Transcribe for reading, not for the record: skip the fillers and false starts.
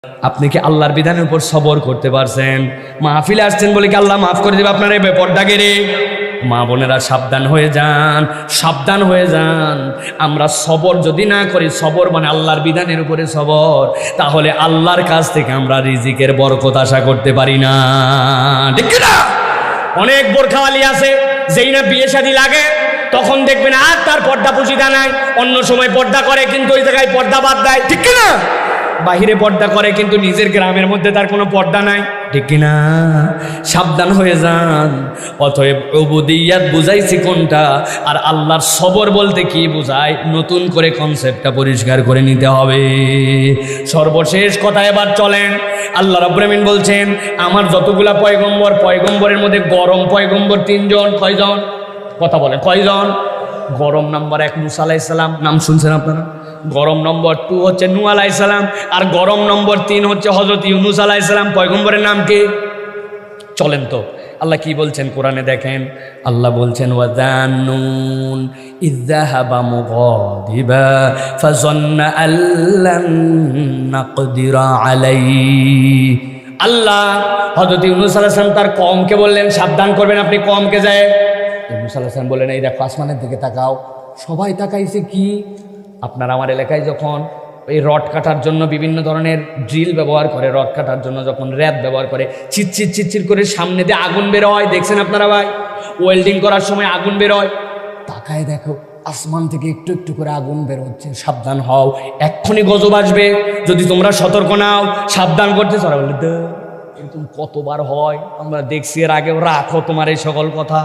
আপনি কি আল্লাহর বিধানের উপর সবর করতে পারছেন? মাহফিলে আসছেন বলে কি আল্লাহ মাফ করে দেবে আপনার এই বেপরদাকে রে? মা বোনেরা সাবধান হয়ে যান, সাবধান হয়ে যান। আমরা সবর যদি না করি, সবর মানে আল্লাহর বিধানের উপরে সবর, তাহলে আল্লাহর কাছ থেকে আমরা রিজিকের বরকত আশা করতে পারি না, ঠিক না? অনেক বোরখাওয়ালি আছে, যেই না বিয়ে শাদী লাগে তখন দেখবেন আর তার পর্দা পুশিদা নাই। অন্য সময় পর্দা করে কিন্তু ওই জায়গায় পর্দা বাদ দেয়, ঠিক না? বাহিরে পর্দা করে কিন্তু নিজের গ্রামের মধ্যে তার কোনো পর্দা নাই, ঠিক কিনা? সাবধান হয়ে যান। অতএব উবুদিয়াত বুঝাইছি কোনটা, আর আল্লাহর সবর বলতে কি বোঝায়, নতুন করে কনসেপ্টটা পরিষ্কার করে নিতে হবে। সর্বশেষ কথা এবার চলেন। আল্লাহ রাব্বুল আমিন বলছেন, আমার যতগুলা পয়গম্বর, পয়গম্বরের মধ্যে গরম পয়গম্বর 3 জন। কয়জন? কথা বলে কয়জন? গরম নাম্বার 1 মুসা আলাইহিস সালাম, নাম শুনছেন আপনারা? গরম নম্বর 2 হচ্ছে নূহ আলাইহিস সালাম, আর গরম নম্বর 3 হচ্ছে হযরত ইউনূস আলাইহিস সালাম। পয়গম্বরের নাম কি? চলেন তো আল্লাহ কি বলছেন কোরআনে দেখেন। আল্লাহ বলছেন, ওয়াযান্নুন ইযযাহাবা মুগাদিবা ফাযান্না আল্লান নাকদিরা আলাইহি। আল্লাহ হযরত ইউনূস আলাইহিস সালাম তার কওমকে বললেন, সাবধান করবেন আপনি কওমকে যায়। ইউনূস আলাইহিস সালাম বললেন, এই দেখো আসমানের দিকে তাকাও। সবাই তাকাইছে কি? আপনার আমার এলাকায় যখন এই রড কাটার জন্য বিভিন্ন ধরনের ড্রিল ব্যবহার করে, রড কাটার জন্য যখন র্যাপ ব্যবহার করে, চিচ্চির চিচ্চির করে সামনে দিয়ে আগুন বেরোয়, দেখছেন আপনারা ভাই? ওয়েল্ডিং করার সময় আগুন বেরোয়। তাকায় দেখো আসমান থেকে একটু একটু করে আগুন বের হচ্ছে। সাবধান হও, এক্ষুনি গজব আসবে যদি তোমরা সতর্ক নাও। সাবধান করতে চলা বলে এরকম কতবার হয় আমরা দেখছি এর আগেও। রাখো তোমার এই সকল কথা।